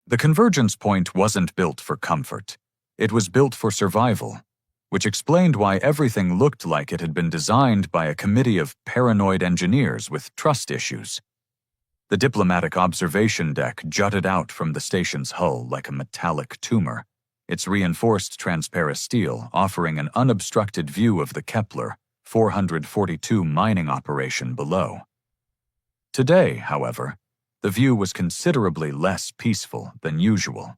The convergence point wasn't built for comfort. It was built for survival, which explained why everything looked like it had been designed by a committee of paranoid engineers with trust issues. The diplomatic observation deck jutted out from the station's hull like a metallic tumor, its reinforced transparisteel offering an unobstructed view of the Kepler 442 mining operation below. Today, however, the view was considerably less peaceful than usual.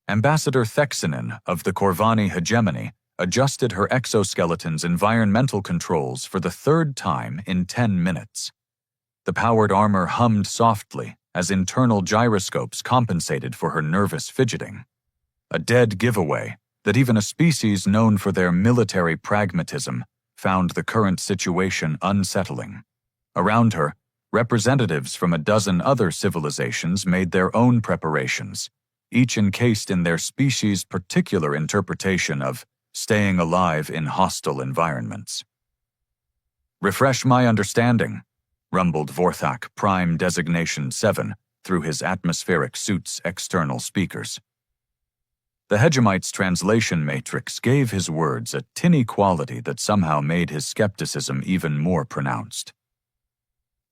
Ambassador Thexinen of the Corvani hegemony adjusted her exoskeleton's environmental controls for the third time in 10 minutes. The powered armor hummed softly as internal gyroscopes compensated for her nervous fidgeting. A dead giveaway that even a species known for their military pragmatism found the current situation unsettling. Around her, representatives from a dozen other civilizations made their own preparations, each encased in their species' particular interpretation of staying alive in hostile environments. "Refresh my understanding," rumbled Vorthak Prime Designation 7 through his atmospheric suit's external speakers. The Hegemite's translation matrix gave his words a tinny quality that somehow made his skepticism even more pronounced.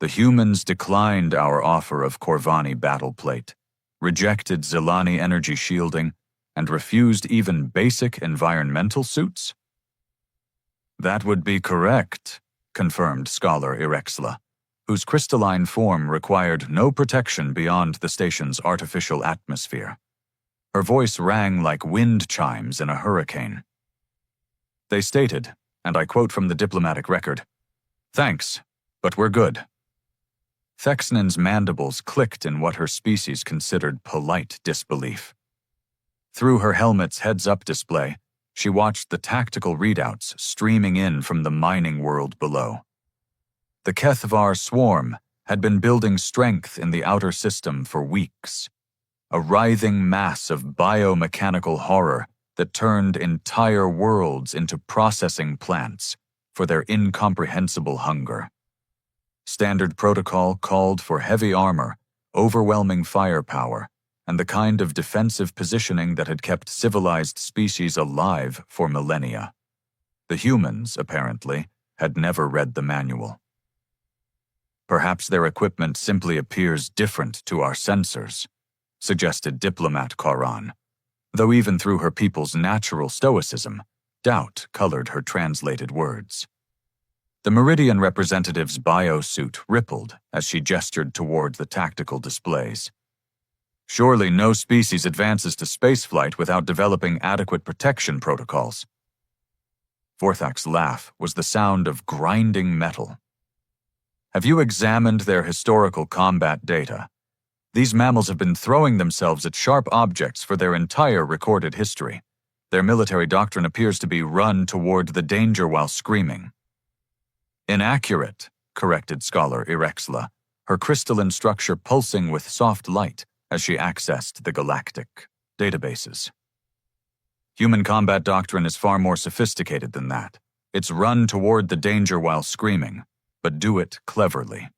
"The humans declined our offer of Corvani battle plate, rejected Zilani energy shielding, and refused even basic environmental suits?" "That would be correct," confirmed Scholar Irexla, whose crystalline form required no protection beyond the station's artificial atmosphere. Her voice rang like wind chimes in a hurricane. They stated, and I quote from the diplomatic record, "Thanks, but we're good." Thexnin's mandibles clicked in what her species considered polite disbelief. Through her helmet's heads-up display, she watched the tactical readouts streaming in from the mining world below. The Kethvar swarm had been building strength in the outer system for weeks, a writhing mass of biomechanical horror that turned entire worlds into processing plants for their incomprehensible hunger. Standard protocol called for heavy armor, overwhelming firepower, and the kind of defensive positioning that had kept civilized species alive for millennia. The humans, apparently, had never read the manual. "Perhaps their equipment simply appears different to our sensors," suggested Diplomat Karan, though even through her people's natural stoicism, doubt colored her translated words. The Meridian representative's biosuit rippled as she gestured toward the tactical displays. "Surely no species advances to spaceflight without developing adequate protection protocols." Vorthak's laugh was the sound of grinding metal. "Have you examined their historical combat data? These mammals have been throwing themselves at sharp objects for their entire recorded history. Their military doctrine appears to be run toward the danger while screaming." "Inaccurate," corrected Scholar Irexla, her crystalline structure pulsing with soft light as she accessed the galactic databases. "Human combat doctrine is far more sophisticated than that. It's run toward the danger while screaming, but do it cleverly."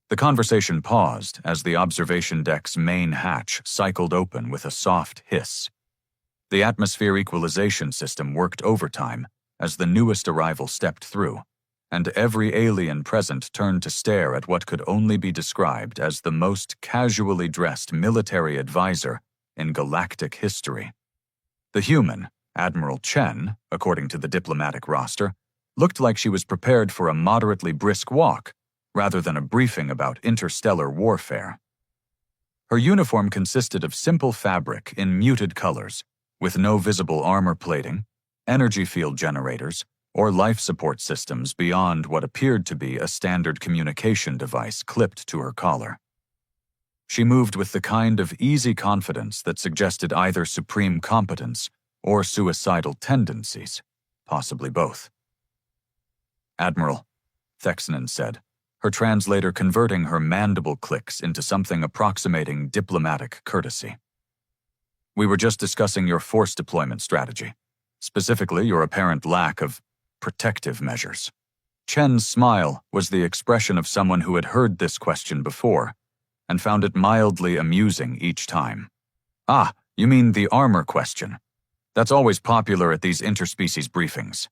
The conversation paused as the observation deck's main hatch cycled open with a soft hiss. The atmosphere equalization system worked overtime as the newest arrival stepped through, and every alien present turned to stare at what could only be described as the most casually dressed military advisor in galactic history. The human, Admiral Chen, according to the diplomatic roster, looked like she was prepared for a moderately brisk walk rather than a briefing about interstellar warfare. Her uniform consisted of simple fabric in muted colors, with no visible armor plating, energy field generators, or life support systems beyond what appeared to be a standard communication device clipped to her collar. She moved with the kind of easy confidence that suggested either supreme competence or suicidal tendencies, possibly both. "Admiral," Thexinen said, her translator converting her mandible clicks into something approximating diplomatic courtesy. "We were just discussing your force deployment strategy, specifically your apparent lack of protective measures." Chen's smile was the expression of someone who had heard this question before, and found it mildly amusing each time. Ah, you mean the armor question. That's always popular at these interspecies briefings.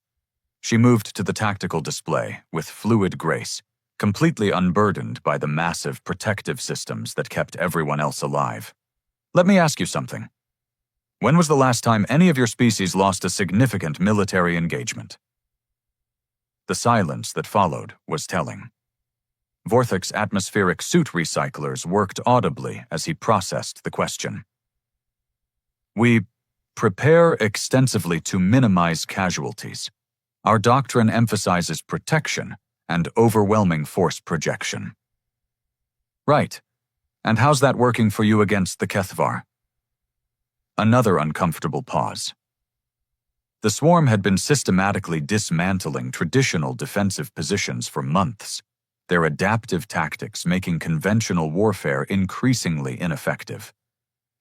She moved to the tactical display with fluid grace, completely unburdened by the massive protective systems that kept everyone else alive. Let me ask you something. When was the last time any of your species lost a significant military engagement? The silence that followed was telling. Vorthak's atmospheric suit recyclers worked audibly as he processed the question. We prepare extensively to minimize casualties. Our doctrine emphasizes protection and overwhelming force projection. Right. And how's that working for you against the Kethvar? Another uncomfortable pause. The swarm had been systematically dismantling traditional defensive positions for months, their adaptive tactics making conventional warfare increasingly ineffective.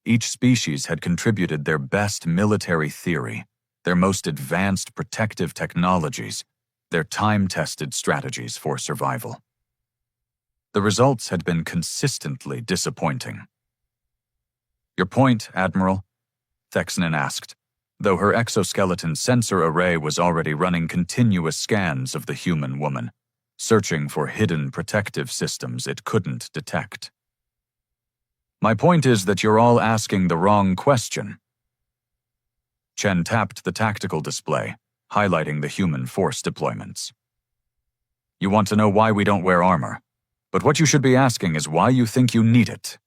Each species had contributed their best military theory, their most advanced protective technologies, their time-tested strategies for survival. The results had been consistently disappointing. Your point, Admiral? Thexanen asked, though her exoskeleton sensor array was already running continuous scans of the human woman, searching for hidden protective systems it couldn't detect. My point is that you're all asking the wrong question. Chen tapped the tactical display, highlighting the human force deployments. You want to know why we don't wear armor, but what you should be asking is why you think you need it.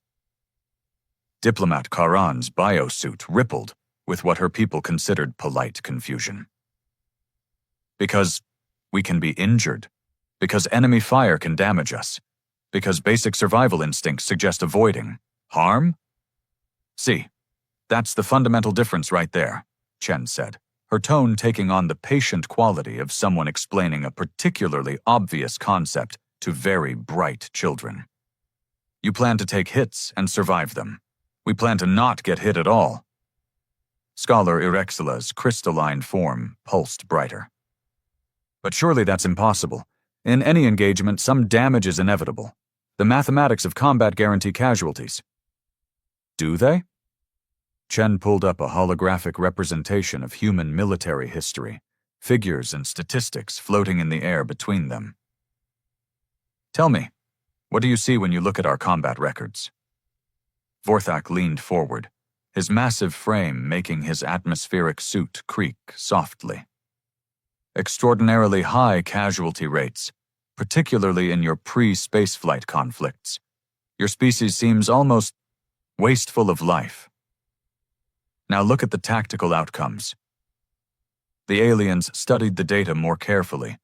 Diplomat Karan's biosuit rippled with what her people considered polite confusion. Because we can be injured, because enemy fire can damage us, because basic survival instincts suggest avoiding harm? See, that's the fundamental difference right there, Chen said, her tone taking on the patient quality of someone explaining a particularly obvious concept to very bright children. You plan to take hits and survive them. We plan to not get hit at all. Scholar Irexila's crystalline form pulsed brighter. But surely that's impossible. In any engagement, some damage is inevitable. The mathematics of combat guarantee casualties. Do they? Chen pulled up a holographic representation of human military history, figures and statistics floating in the air between them. Tell me, what do you see when you look at our combat records? Vorthak leaned forward, his massive frame making his atmospheric suit creak softly. Extraordinarily high casualty rates, particularly in your pre-spaceflight conflicts. Your species seems almost wasteful of life. Now look at the tactical outcomes. The aliens studied the data more carefully,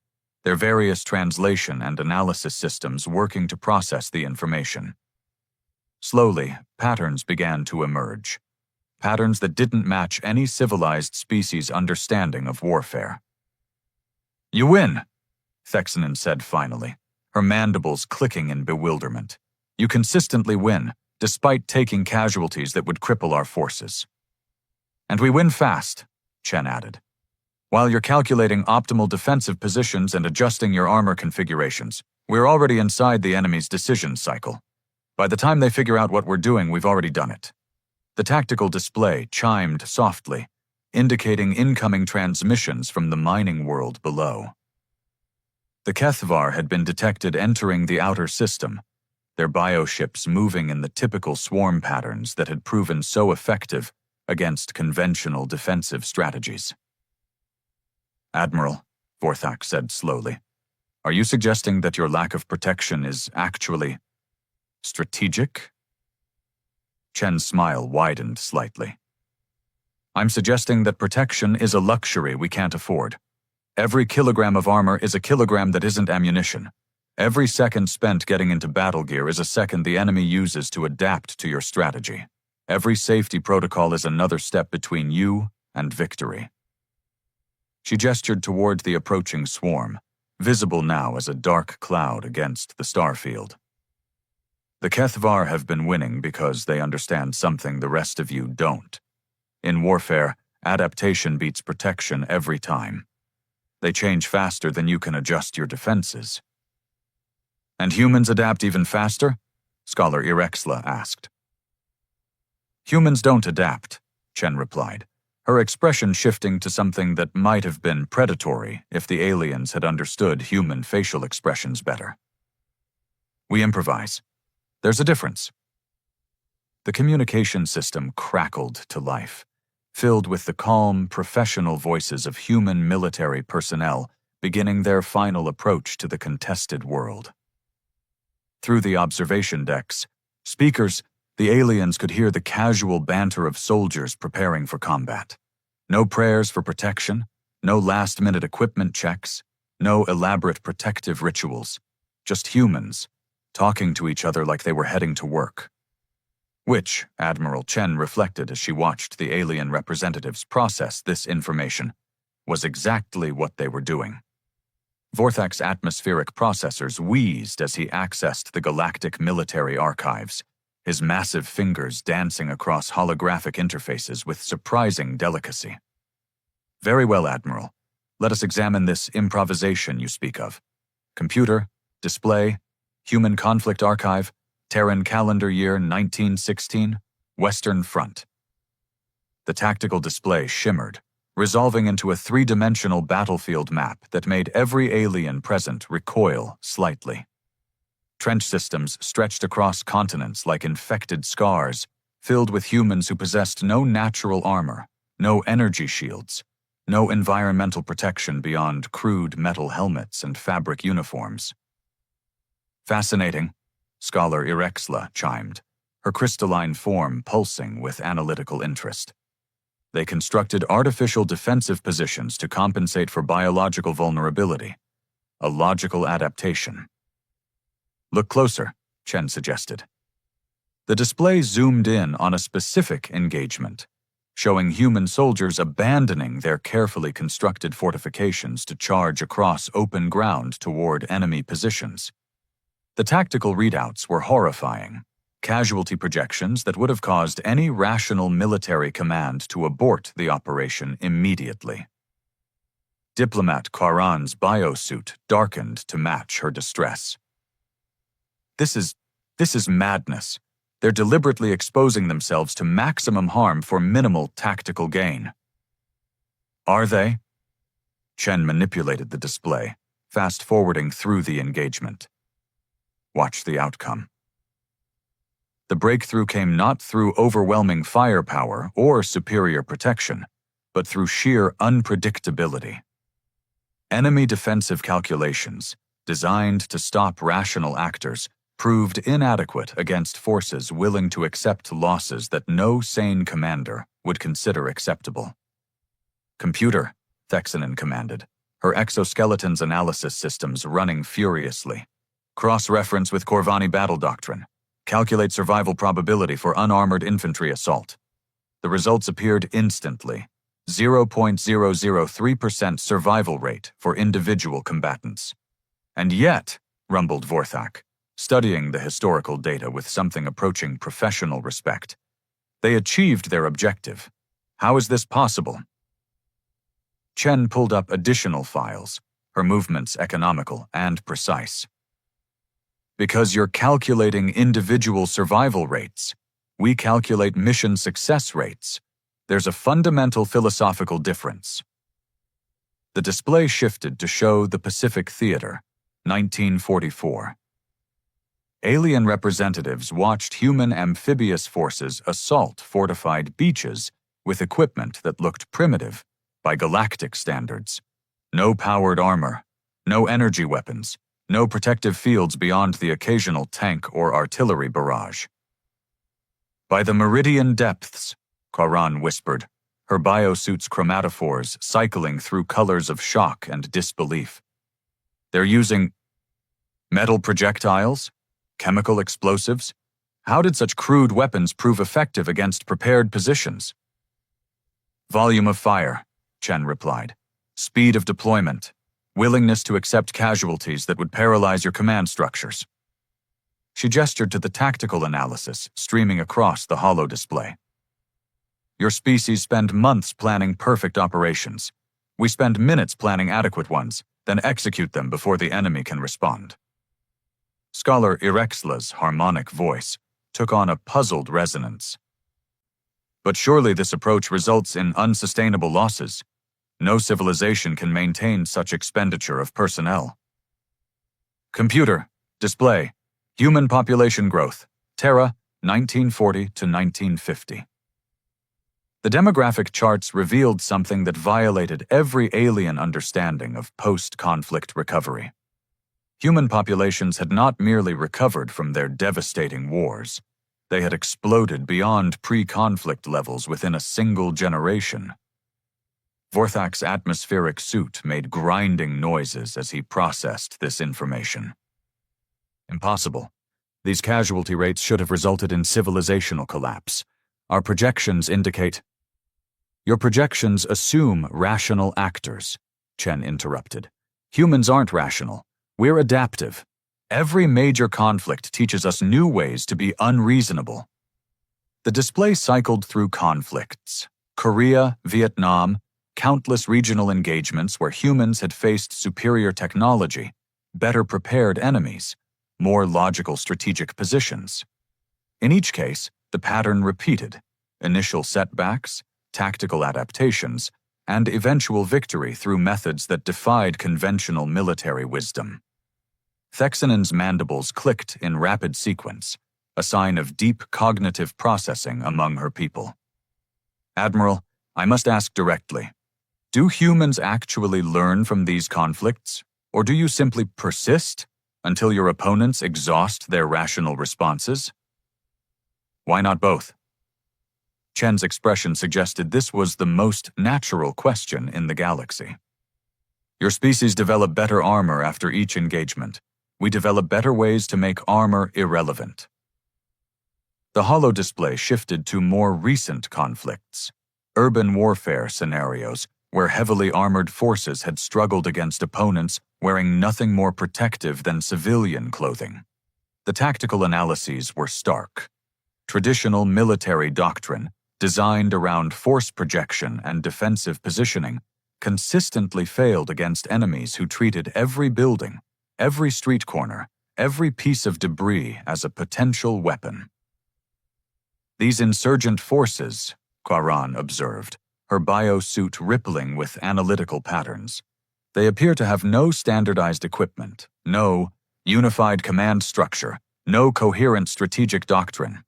their various translation and analysis systems working to process the information. Slowly, patterns began to emerge. Patterns that didn't match any civilized species' understanding of warfare. You win, Thexanen said finally, her mandibles clicking in bewilderment. You consistently win, despite taking casualties that would cripple our forces. And we win fast, Chen added. While you're calculating optimal defensive positions and adjusting your armor configurations, we're already inside the enemy's decision cycle. By the time they figure out what we're doing, we've already done it. The tactical display chimed softly, indicating incoming transmissions from the mining world below. The Kethvar had been detected entering the outer system, their bioships moving in the typical swarm patterns that had proven so effective against conventional defensive strategies. Admiral, Vorthak said slowly, are you suggesting that your lack of protection is actually strategic? Chen's smile widened slightly. I'm suggesting that protection is a luxury we can't afford. Every kilogram of armor is a kilogram that isn't ammunition. Every second spent getting into battle gear is a second the enemy uses to adapt to your strategy. Every safety protocol is another step between you and victory. She gestured toward the approaching swarm, visible now as a dark cloud against the starfield. The Kethvar have been winning because they understand something the rest of you don't. In warfare, adaptation beats protection every time. They change faster than you can adjust your defenses. And humans adapt even faster? Scholar Irexla asked. Humans don't adapt, Chen replied, her expression shifting to something that might have been predatory if the aliens had understood human facial expressions better. We improvise. There's a difference. The communication system crackled to life, filled with the calm, professional voices of human military personnel beginning their final approach to the contested world. Through the observation decks, speakers, the aliens could hear the casual banter of soldiers preparing for combat. No prayers for protection, no last-minute equipment checks, no elaborate protective rituals, just humans, talking to each other like they were heading to work. Which, Admiral Chen reflected as she watched the alien representatives process this information, was exactly what they were doing. Vorthak's atmospheric processors wheezed as he accessed the galactic military archives, his massive fingers dancing across holographic interfaces with surprising delicacy. Very well, Admiral. Let us examine this improvisation you speak of. Computer, display, Human Conflict Archive, Terran Calendar Year 1916, Western Front. The tactical display shimmered, resolving into a three-dimensional battlefield map that made every alien present recoil slightly. Trench systems stretched across continents like infected scars, filled with humans who possessed no natural armor, no energy shields, no environmental protection beyond crude metal helmets and fabric uniforms. Fascinating, Scholar Irexla chimed, her crystalline form pulsing with analytical interest. They constructed artificial defensive positions to compensate for biological vulnerability, a logical adaptation. Look closer, Chen suggested. The display zoomed in on a specific engagement, showing human soldiers abandoning their carefully constructed fortifications to charge across open ground toward enemy positions. The tactical readouts were horrifying, casualty projections that would have caused any rational military command to abort the operation immediately. Diplomat Karan's biosuit darkened to match her distress. This is madness. They're deliberately exposing themselves to maximum harm for minimal tactical gain. Are they? Chen manipulated the display, fast-forwarding through the engagement. Watch the outcome. The breakthrough came not through overwhelming firepower or superior protection, but through sheer unpredictability. Enemy defensive calculations, designed to stop rational actors, proved inadequate against forces willing to accept losses that no sane commander would consider acceptable. Computer, Thexanen commanded, her exoskeleton's analysis systems running furiously. Cross-reference with Corvani battle doctrine. Calculate survival probability for unarmored infantry assault. The results appeared instantly. 0.003% survival rate for individual combatants. And yet, rumbled Vorthak, studying the historical data with something approaching professional respect, they achieved their objective. How is this possible? Chen pulled up additional files, her movements economical and precise. Because you're calculating individual survival rates, we calculate mission success rates. There's a fundamental philosophical difference. The display shifted to show the Pacific Theater, 1944. Alien representatives watched human amphibious forces assault fortified beaches with equipment that looked primitive by galactic standards. No powered armor, no energy weapons, no protective fields beyond the occasional tank or artillery barrage. By the meridian depths, Karan whispered, her biosuit's chromatophores cycling through colors of shock and disbelief. They're using metal projectiles? Chemical explosives? How did such crude weapons prove effective against prepared positions? Volume of fire, Chen replied. Speed of deployment. Willingness to accept casualties that would paralyze your command structures. She gestured to the tactical analysis streaming across the holo display. Your species spend months planning perfect operations. We spend minutes planning adequate ones, then execute them before the enemy can respond. Scholar Irexla's harmonic voice took on a puzzled resonance. But surely this approach results in unsustainable losses. No civilization can maintain such expenditure of personnel. Computer, display, human population growth, Terra, 1940 to 1950. The demographic charts revealed something that violated every alien understanding of post-conflict recovery. Human populations had not merely recovered from their devastating wars. They had exploded beyond pre-conflict levels within a single generation. Vorthak's atmospheric suit made grinding noises as he processed this information. Impossible. These casualty rates should have resulted in civilizational collapse. Our projections indicate— Your projections assume rational actors, Chen interrupted. Humans aren't rational. We're adaptive. Every major conflict teaches us new ways to be unreasonable. The display cycled through conflicts: Korea, Vietnam, countless regional engagements where humans had faced superior technology, better prepared enemies, more logical strategic positions. In each case, the pattern repeated: initial setbacks, tactical adaptations, and eventual victory through methods that defied conventional military wisdom. Thexanen's mandibles clicked in rapid sequence, a sign of deep cognitive processing among her people. Admiral, I must ask directly, do humans actually learn from these conflicts, or do you simply persist until your opponents exhaust their rational responses? Why not both? Chen's expression suggested this was the most natural question in the galaxy. Your species develop better armor after each engagement. We develop better ways to make armor irrelevant. The holo display shifted to more recent conflicts, urban warfare scenarios where heavily armored forces had struggled against opponents wearing nothing more protective than civilian clothing. The tactical analyses were stark. Traditional military doctrine, designed around force projection and defensive positioning, consistently failed against enemies who treated every building, every street corner, every piece of debris as a potential weapon. These insurgent forces, Quaran observed, her biosuit rippling with analytical patterns. They appear to have no standardized equipment, no unified command structure, no coherent strategic doctrine.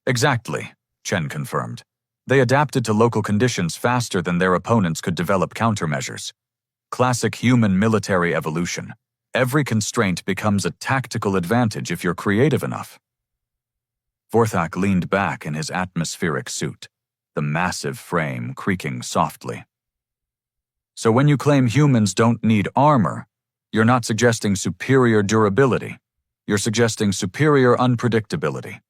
Exactly, Chen confirmed. They adapted to local conditions faster than their opponents could develop countermeasures. Classic human military evolution. Every constraint becomes a tactical advantage if you're creative enough. Vorthak leaned back in his atmospheric suit, the massive frame creaking softly. So when you claim humans don't need armor, you're not suggesting superior durability. You're suggesting superior unpredictability.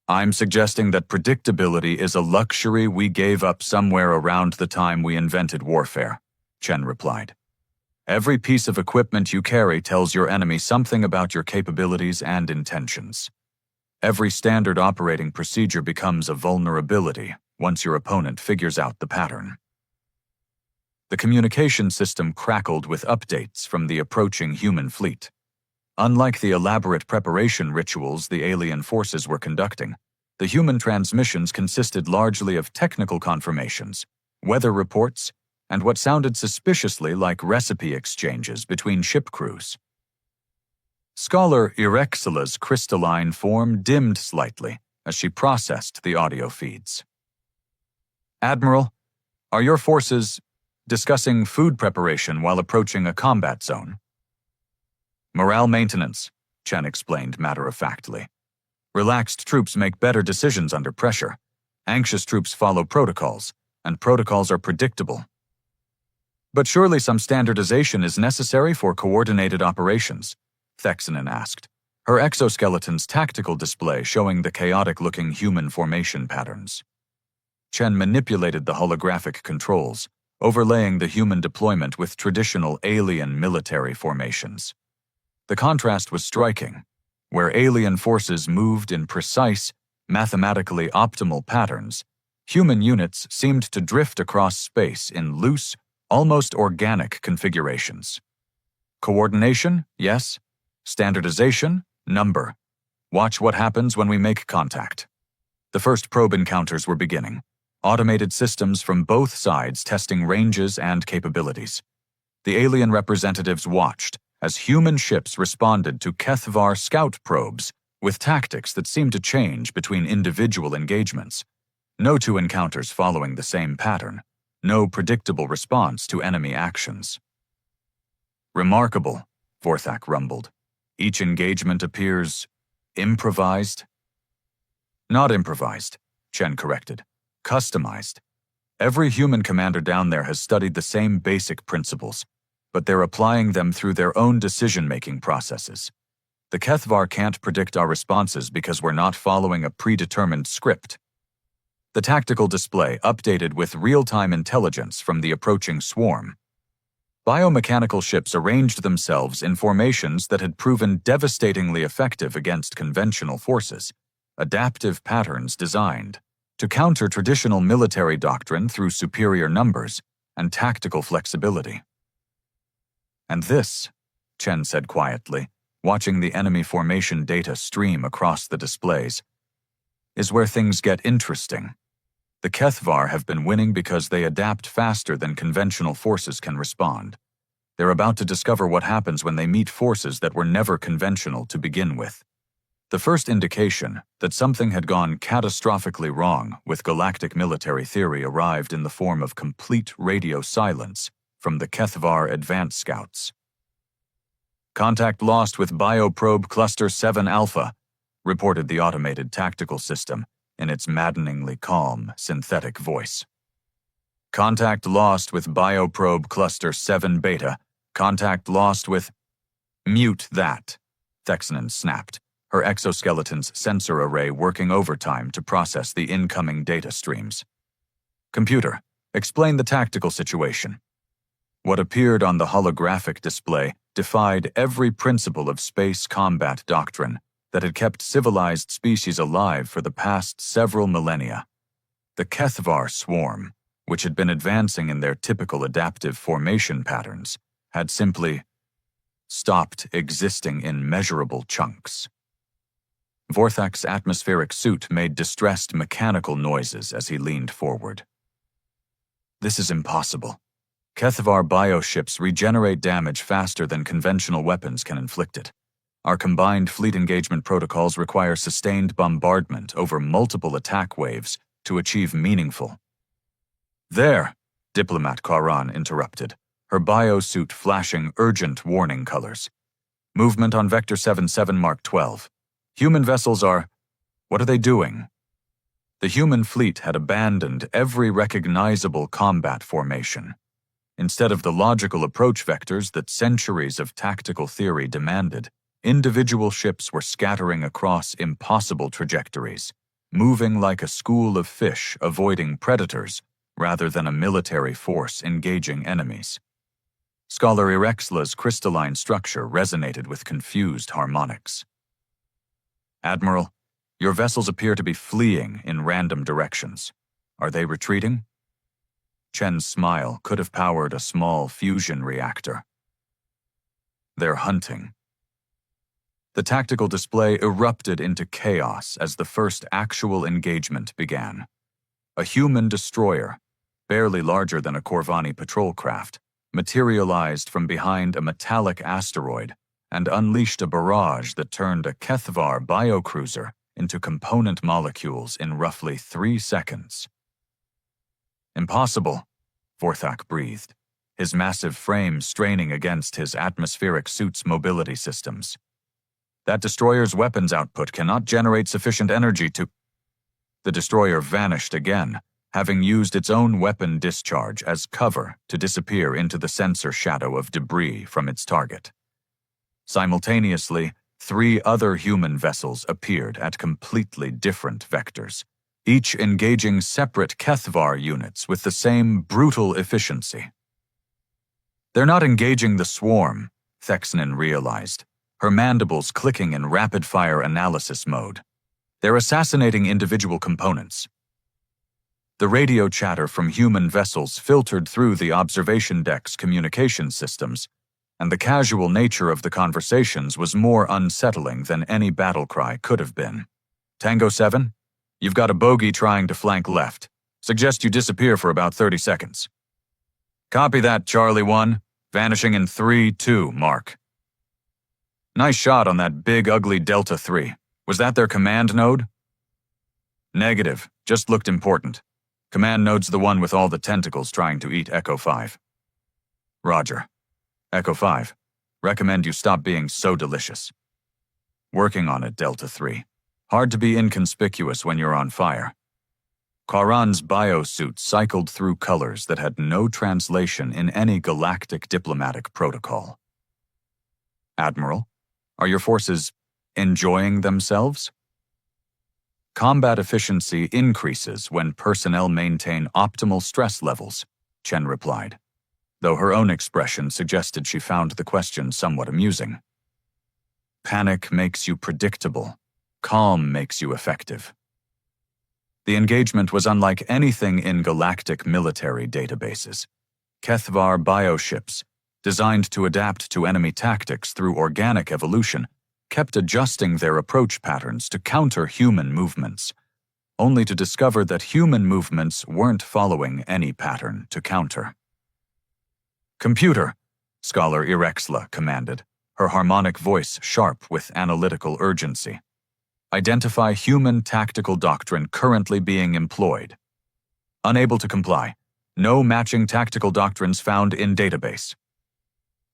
I'm suggesting that predictability is a luxury we gave up somewhere around the time we invented warfare, Chen replied. Every piece of equipment you carry tells your enemy something about your capabilities and intentions. Every standard operating procedure becomes a vulnerability once your opponent figures out the pattern. The communication system crackled with updates from the approaching human fleet. Unlike the elaborate preparation rituals the alien forces were conducting, the human transmissions consisted largely of technical confirmations, weather reports, and what sounded suspiciously like recipe exchanges between ship crews. Scholar Irexela's crystalline form dimmed slightly as she processed the audio feeds. Admiral, are your forces discussing food preparation while approaching a combat zone? Morale maintenance, Chen explained matter-of-factly. Relaxed troops make better decisions under pressure. Anxious troops follow protocols, and protocols are predictable. But surely some standardization is necessary for coordinated operations, Thexanen asked, her exoskeleton's tactical display showing the chaotic-looking human formation patterns. Chen manipulated the holographic controls, overlaying the human deployment with traditional alien military formations. The contrast was striking, where alien forces moved in precise, mathematically optimal patterns. Human units seemed to drift across space in loose, almost organic configurations. Coordination, yes, Standardization, number. Watch what happens when we make contact. The first probe encounters were beginning. Automated systems from both sides testing ranges and capabilities. The alien representatives watched as human ships responded to Kethvar scout probes with tactics that seemed to change between individual engagements. No two encounters following the same pattern. No predictable response to enemy actions. Remarkable, Vorthak rumbled. Each engagement appears improvised. Not improvised, Chen corrected. Customized. Every human commander down there has studied the same basic principles, but they're applying them through their own decision-making processes. The Kethvar can't predict our responses because we're not following a predetermined script. The tactical display updated with real-time intelligence from the approaching swarm. Biomechanical ships arranged themselves in formations that had proven devastatingly effective against conventional forces, adaptive patterns designed to counter traditional military doctrine through superior numbers and tactical flexibility. And this, Chen said quietly, watching the enemy formation data stream across the displays, is where things get interesting. The Kethvar have been winning because they adapt faster than conventional forces can respond. They're about to discover what happens when they meet forces that were never conventional to begin with. The first indication that something had gone catastrophically wrong with galactic military theory arrived in the form of complete radio silence from the Kethvar advance scouts. Contact lost with Bioprobe Cluster 7 Alpha, reported the automated tactical system in its maddeningly calm, synthetic voice. Contact lost with Bioprobe Cluster 7 Beta. Contact lost with... Mute that, Thexanen snapped, her exoskeleton's sensor array working overtime to process the incoming data streams. Computer, explain the tactical situation. What appeared on the holographic display defied every principle of space combat doctrine that had kept civilized species alive for the past several millennia. The Kethvar swarm, which had been advancing in their typical adaptive formation patterns, had simply stopped existing in measurable chunks. Vorthak's atmospheric suit made distressed mechanical noises as he leaned forward. This is impossible. Kethvar bioships regenerate damage faster than conventional weapons can inflict it. Our combined fleet engagement protocols require sustained bombardment over multiple attack waves to achieve meaningful. There, Diplomat Karan interrupted, her biosuit flashing urgent warning colors. Movement on Vector 77 Mark 12. Human vessels are... What are they doing? The human fleet had abandoned every recognizable combat formation. Instead of the logical approach vectors that centuries of tactical theory demanded, individual ships were scattering across impossible trajectories, moving like a school of fish avoiding predators rather than a military force engaging enemies. Scholar Irexla's crystalline structure resonated with confused harmonics. Admiral, your vessels appear to be fleeing in random directions. Are they retreating? Chen's smile could have powered a small fusion reactor. They're hunting. The tactical display erupted into chaos as the first actual engagement began. A human destroyer, barely larger than a Corvani patrol craft, materialized from behind a metallic asteroid and unleashed a barrage that turned a Kethvar biocruiser into component molecules in roughly 3 seconds. Impossible, Vorthak breathed, his massive frame straining against his atmospheric suit's mobility systems. That destroyer's weapons output cannot generate sufficient energy to... The destroyer vanished again, having used its own weapon discharge as cover to disappear into the sensor shadow of debris from its target. Simultaneously, 3 other human vessels appeared at completely different vectors, each engaging separate Kethvar units with the same brutal efficiency. They're not engaging the swarm, Thexanen realized, her mandibles clicking in rapid-fire analysis mode. They're assassinating individual components. The radio chatter from human vessels filtered through the observation deck's communication systems, and the casual nature of the conversations was more unsettling than any battle cry could have been. Tango 7, you've got a bogey trying to flank left. Suggest you disappear for about 30 seconds. Copy that, Charlie 1. Vanishing in 3, 2, mark. Nice shot on that big, ugly Delta 3. Was that their command node? Negative. Just looked important. Command node's the one with all the tentacles trying to eat Echo 5. Roger. Echo 5. Recommend you stop being so delicious. Working on it, Delta 3. Hard to be inconspicuous when you're on fire. Quaran's biosuit cycled through colors that had no translation in any galactic diplomatic protocol. Admiral, are your forces enjoying themselves? Combat efficiency increases when personnel maintain optimal stress levels, Chen replied, though her own expression suggested she found the question somewhat amusing. Panic makes you predictable. Calm makes you effective. The engagement was unlike anything in galactic military databases. Kethvar bioships, designed to adapt to enemy tactics through organic evolution, kept adjusting their approach patterns to counter human movements, only to discover that human movements weren't following any pattern to counter. Computer, Scholar Irexla commanded, her harmonic voice sharp with analytical urgency. Identify human tactical doctrine currently being employed. Unable to comply. No matching tactical doctrines found in database.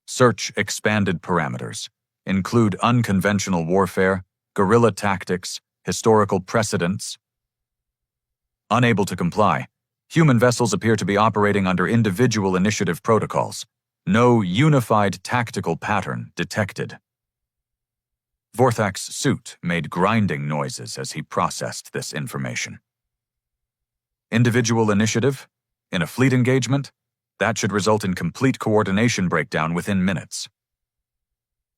Search expanded parameters. Include unconventional warfare, guerrilla tactics, historical precedents. Unable to comply. Human vessels appear to be operating under individual initiative protocols. No unified tactical pattern detected. Vorthak's suit made grinding noises as he processed this information. Individual initiative? In a fleet engagement? That should result in complete coordination breakdown within minutes.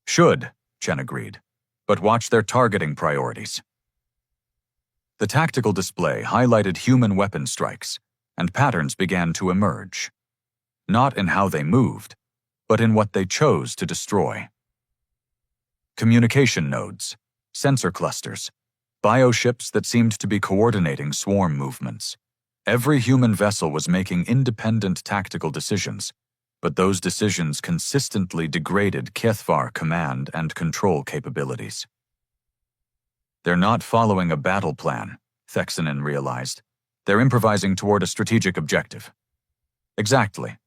Should, Chen agreed, but watch their targeting priorities. The tactical display highlighted human weapon strikes, and patterns began to emerge. Not in how they moved, but in what they chose to destroy. Communication nodes, sensor clusters, bioships that seemed to be coordinating swarm movements. Every human vessel was making independent tactical decisions, but those decisions consistently degraded Kethvar command and control capabilities. They're not following a battle plan, Thexanen realized. They're improvising toward a strategic objective. Exactly.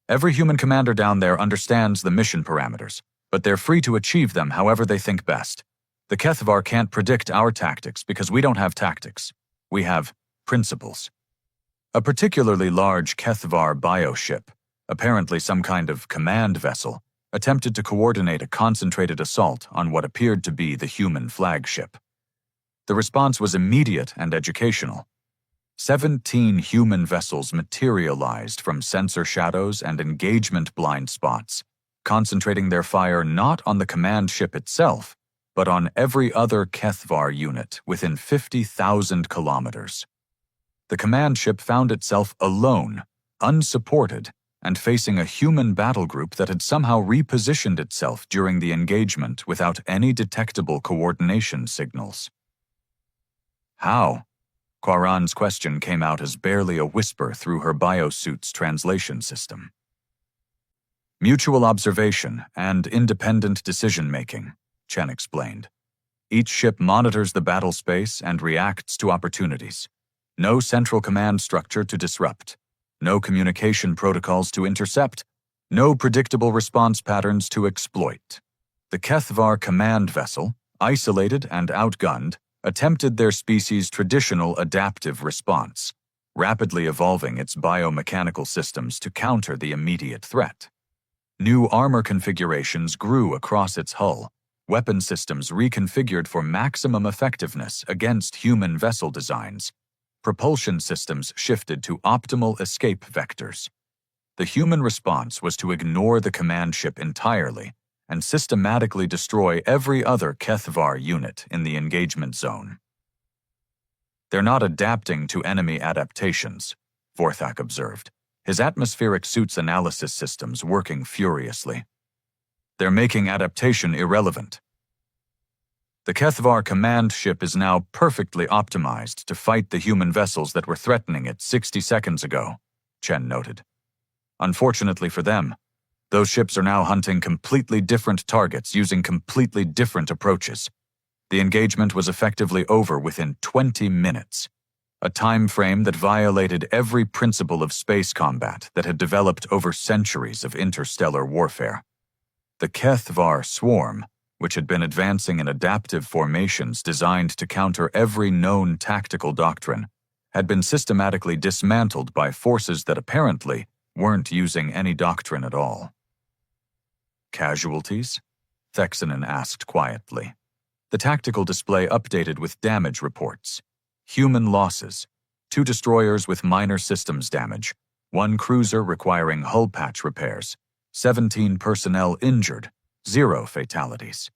Every human commander down there understands the mission parameters, but they're free to achieve them however they think best. The Kethvar can't predict our tactics because we don't have tactics. We have principles. A particularly large Kethvar bioship, apparently some kind of command vessel, attempted to coordinate a concentrated assault on what appeared to be the human flagship. The response was immediate and educational. 17 human vessels materialized from sensor shadows and engagement blind spots, concentrating their fire not on the command ship itself, but on every other Kethvar unit within 50,000 kilometers. The command ship found itself alone, unsupported, and facing a human battle group that had somehow repositioned itself during the engagement without any detectable coordination signals. How? Quaran's question came out as barely a whisper through her biosuit's translation system. Mutual observation and independent decision-making, Chen explained. Each ship monitors the battle space and reacts to opportunities. No central command structure to disrupt. No communication protocols to intercept. No predictable response patterns to exploit. The Kethvar command vessel, isolated and outgunned, attempted their species' traditional adaptive response, rapidly evolving its biomechanical systems to counter the immediate threat. New armor configurations grew across its hull, weapon systems reconfigured for maximum effectiveness against human vessel designs. Propulsion systems shifted to optimal escape vectors. The human response was to ignore the command ship entirely and systematically destroy every other Kethvar unit in the engagement zone. They're not adapting to enemy adaptations, Vorthak observed, his atmospheric suit's analysis systems working furiously. They're making adaptation irrelevant. The Kethvar command ship is now perfectly optimized to fight the human vessels that were threatening it 60 seconds ago, Chen noted. Unfortunately for them, those ships are now hunting completely different targets using completely different approaches. The engagement was effectively over within 20 minutes, a time frame that violated every principle of space combat that had developed over centuries of interstellar warfare. The Kethvar swarm, which had been advancing in adaptive formations designed to counter every known tactical doctrine, had been systematically dismantled by forces that apparently weren't using any doctrine at all. Casualties? Thexanen asked quietly. The tactical display updated with damage reports. Human losses: 2 destroyers with minor systems damage, 1 cruiser requiring hull patch repairs, 17 personnel injured, 0 fatalities.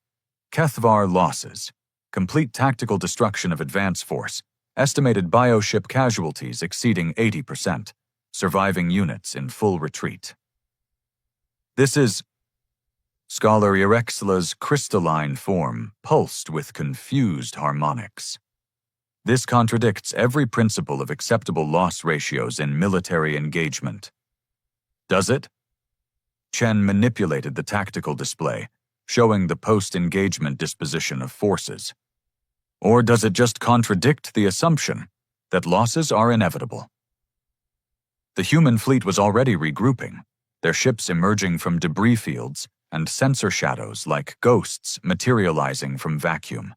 Kethvar losses: complete tactical destruction of advance force, estimated bioship casualties exceeding 80%, surviving units in full retreat. This is... Scholar Erexla's crystalline form pulsed with confused harmonics. This contradicts every principle of acceptable loss ratios in military engagement. Does it? Chen manipulated the tactical display, showing the post-engagement disposition of forces. Or does it just contradict the assumption that losses are inevitable? The human fleet was already regrouping, their ships emerging from debris fields and sensor shadows like ghosts materializing from vacuum.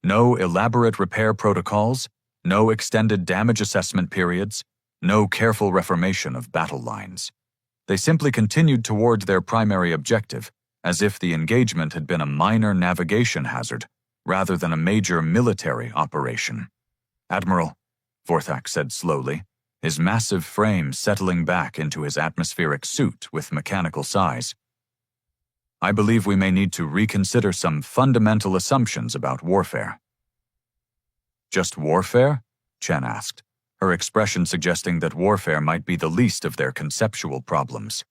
No elaborate repair protocols, no extended damage assessment periods, no careful reformation of battle lines. They simply continued toward their primary objective, as if the engagement had been a minor navigation hazard rather than a major military operation. Admiral, Vorthak said slowly, his massive frame settling back into his atmospheric suit with mechanical size. I believe we may need to reconsider some fundamental assumptions about warfare. Just warfare? Chen asked, her expression suggesting that warfare might be the least of their conceptual problems.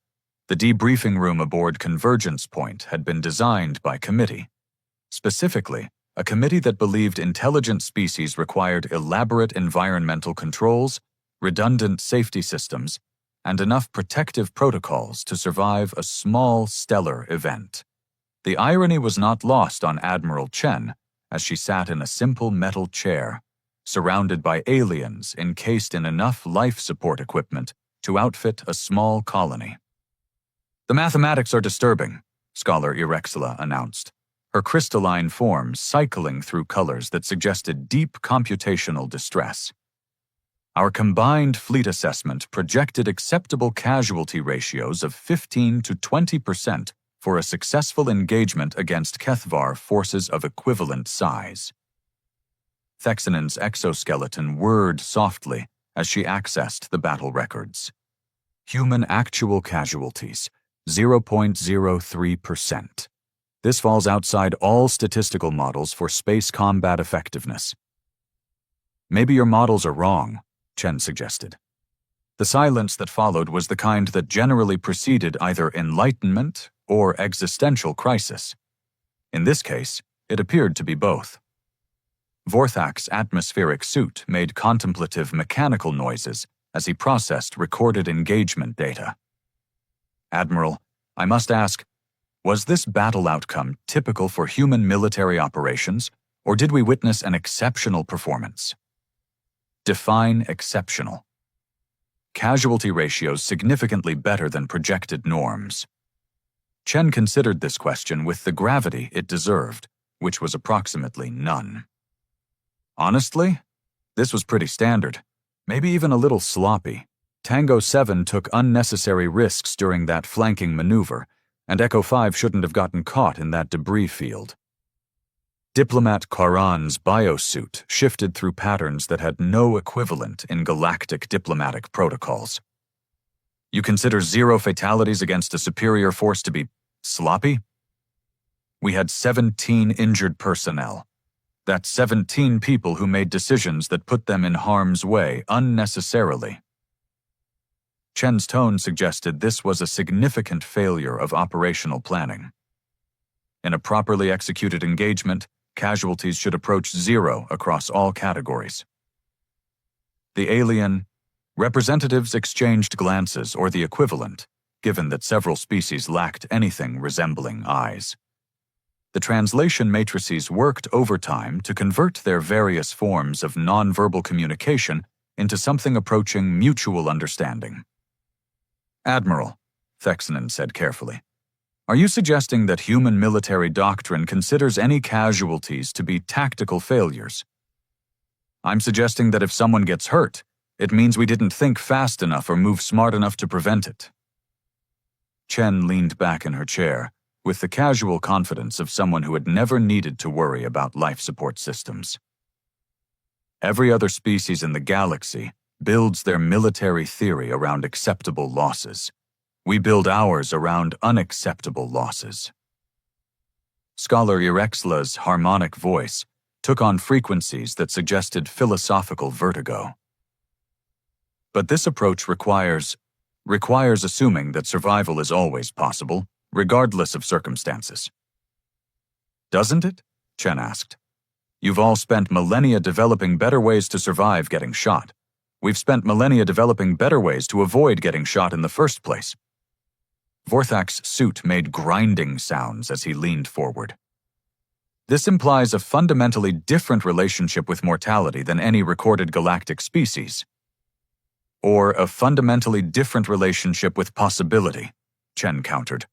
The debriefing room aboard Convergence Point had been designed by committee. Specifically, a committee that believed intelligent species required elaborate environmental controls, redundant safety systems, and enough protective protocols to survive a small stellar event. The irony was not lost on Admiral Chen as she sat in a simple metal chair, surrounded by aliens encased in enough life support equipment to outfit a small colony. The mathematics are disturbing, Scholar Erexla announced, her crystalline form cycling through colors that suggested deep computational distress. Our combined fleet assessment projected acceptable casualty ratios of 15 to 20% for a successful engagement against Kethvar forces of equivalent size. Thexanen's exoskeleton whirred softly as she accessed the battle records. Human actual casualties, 0.03%. This falls outside all statistical models for space combat effectiveness. Maybe your models are wrong, Chen suggested. The silence that followed was the kind that generally preceded either enlightenment or existential crisis. In this case, it appeared to be both. Vorthak's atmospheric suit made contemplative mechanical noises as he processed recorded engagement data. Admiral, I must ask, was this battle outcome typical for human military operations, or did we witness an exceptional performance? Define exceptional. Casualty ratios significantly better than projected norms. Chen considered this question with the gravity it deserved, which was approximately none. Honestly, this was pretty standard, maybe even a little sloppy. Tango 7 took unnecessary risks during that flanking maneuver, and Echo 5 shouldn't have gotten caught in that debris field. Diplomat Karan's biosuit shifted through patterns that had no equivalent in galactic diplomatic protocols. You consider 0 fatalities against a superior force to be sloppy? We had 17 injured personnel. That's 17 people who made decisions that put them in harm's way unnecessarily. Chen's tone suggested this was a significant failure of operational planning. In a properly executed engagement, casualties should approach 0 across all categories. The alien representatives exchanged glances or the equivalent, given that several species lacked anything resembling eyes. The translation matrices worked overtime to convert their various forms of nonverbal communication into something approaching mutual understanding. "Admiral," Thexanen said carefully, "are you suggesting that human military doctrine considers any casualties to be tactical failures?" "I'm suggesting that if someone gets hurt, it means we didn't think fast enough or move smart enough to prevent it." Chen leaned back in her chair, with the casual confidence of someone who had never needed to worry about life support systems. Every other species in the galaxy builds their military theory around acceptable losses. We build ours around unacceptable losses. Scholar Irexla's harmonic voice took on frequencies that suggested philosophical vertigo. But this approach requires assuming that survival is always possible, regardless of circumstances. "Doesn't it?" Chen asked. "You've all spent millennia developing better ways to survive getting shot. We've spent millennia developing better ways to avoid getting shot in the first place." Vorthak's suit made grinding sounds as he leaned forward. "This implies a fundamentally different relationship with mortality than any recorded galactic species. Or a fundamentally different relationship with possibility," Chen countered.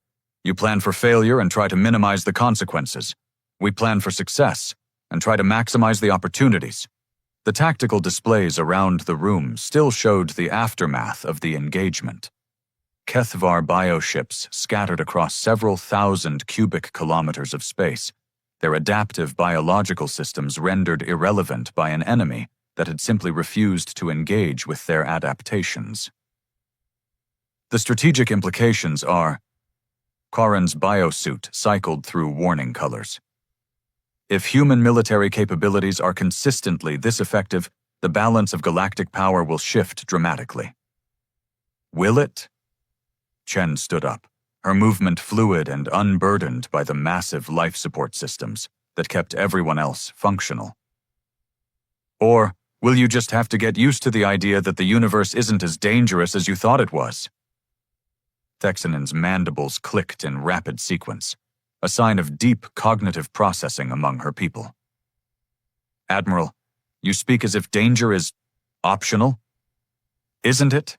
"You plan for failure and try to minimize the consequences. We plan for success and try to maximize the opportunities." The tactical displays around the room still showed the aftermath of the engagement. Kethvar bioships scattered across several thousand cubic kilometers of space, their adaptive biological systems rendered irrelevant by an enemy that had simply refused to engage with their adaptations. The strategic implications are... Karen's biosuit cycled through warning colors. "If human military capabilities are consistently this effective, the balance of galactic power will shift dramatically." "Will it?" Chen stood up, her movement fluid and unburdened by the massive life support systems that kept everyone else functional. "Or will you just have to get used to the idea that the universe isn't as dangerous as you thought it was?" Thexanen's mandibles clicked in rapid sequence, a sign of deep cognitive processing among her people. "Admiral, you speak as if danger is optional? Isn't it?"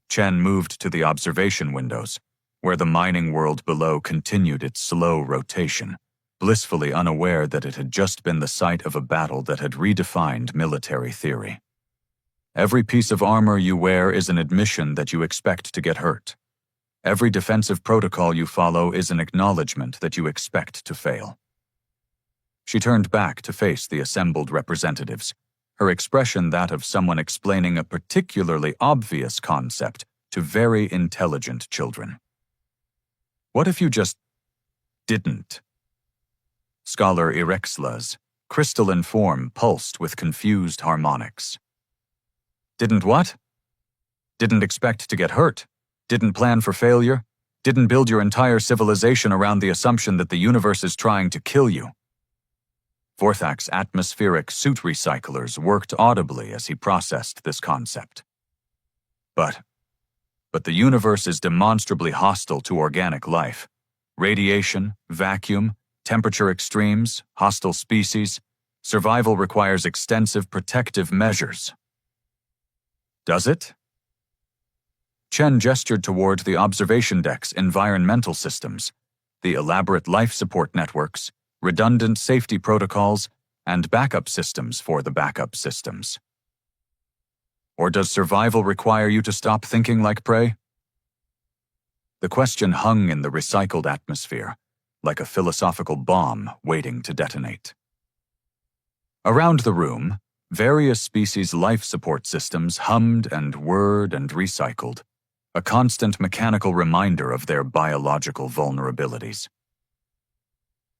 Chen moved to the observation windows, where the mining world below continued its slow rotation, blissfully unaware that it had just been the site of a battle that had redefined military theory. Every piece of armor you wear is an admission that you expect to get hurt. Every defensive protocol you follow is an acknowledgement that you expect to fail. She turned back to face the assembled representatives, her expression that of someone explaining a particularly obvious concept to very intelligent children. "What if you just didn't?" Scholar Irexla's crystalline form pulsed with confused harmonics. "Didn't what? Didn't expect to get hurt? Didn't plan for failure? Didn't build your entire civilization around the assumption that the universe is trying to kill you?" Vorthak's atmospheric suit recyclers worked audibly as he processed this concept. But the universe is demonstrably hostile to organic life. Radiation, vacuum, temperature extremes, hostile species. Survival requires extensive protective measures. Does it? Chen gestured toward the observation deck's environmental systems, the elaborate life support networks, redundant safety protocols, and backup systems for the backup systems. Or does survival require you to stop thinking like prey? The question hung in the recycled atmosphere, like a philosophical bomb waiting to detonate. Around the room, various species' life support systems hummed and whirred and recycled, a constant mechanical reminder of their biological vulnerabilities.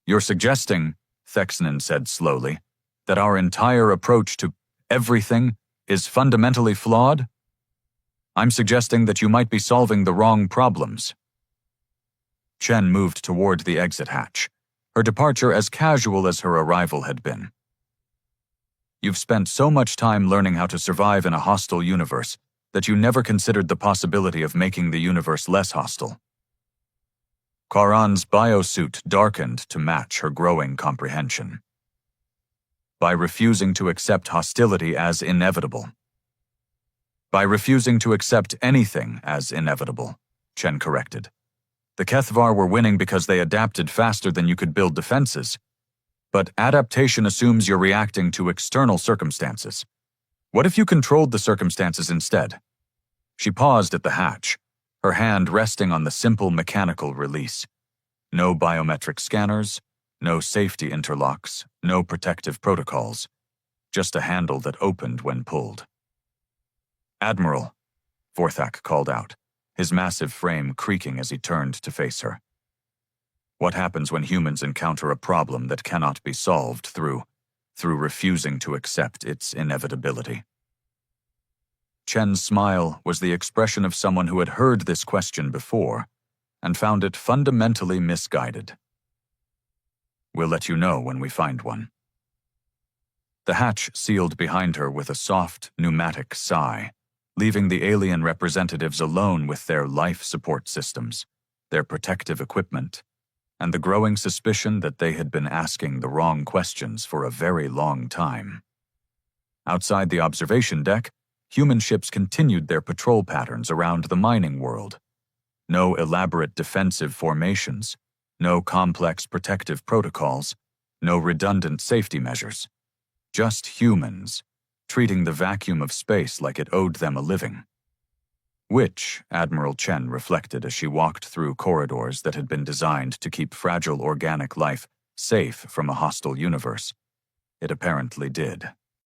"You're suggesting," Thexanen said slowly, "that our entire approach to everything is fundamentally flawed? I'm suggesting that you might be solving the wrong problems." Chen moved toward the exit hatch, her departure as casual as her arrival had been. You've spent so much time learning how to survive in a hostile universe that you never considered the possibility of making the universe less hostile. Karan's biosuit darkened to match her growing comprehension. By refusing to accept hostility as inevitable. By refusing to accept anything as inevitable, Chen corrected. The Kethvar were winning because they adapted faster than you could build defenses. But adaptation assumes you're reacting to external circumstances. What if you controlled the circumstances instead? She paused at the hatch, her hand resting on the simple mechanical release. No biometric scanners, no safety interlocks, no protective protocols. Just a handle that opened when pulled. "Admiral," Vorthak called out, his massive frame creaking as he turned to face her. "What happens when humans encounter a problem that cannot be solved through refusing to accept its inevitability?" Chen's smile was the expression of someone who had heard this question before and found it fundamentally misguided. "We'll let you know when we find one." The hatch sealed behind her with a soft, pneumatic sigh, leaving the alien representatives alone with their life support systems, their protective equipment, and the growing suspicion that they had been asking the wrong questions for a very long time. Outside the observation deck, human ships continued their patrol patterns around the mining world. No elaborate defensive formations, no complex protective protocols, no redundant safety measures. Just humans, treating the vacuum of space like it owed them a living. Which, Admiral Chen reflected as she walked through corridors that had been designed to keep fragile organic life safe from a hostile universe. It apparently did.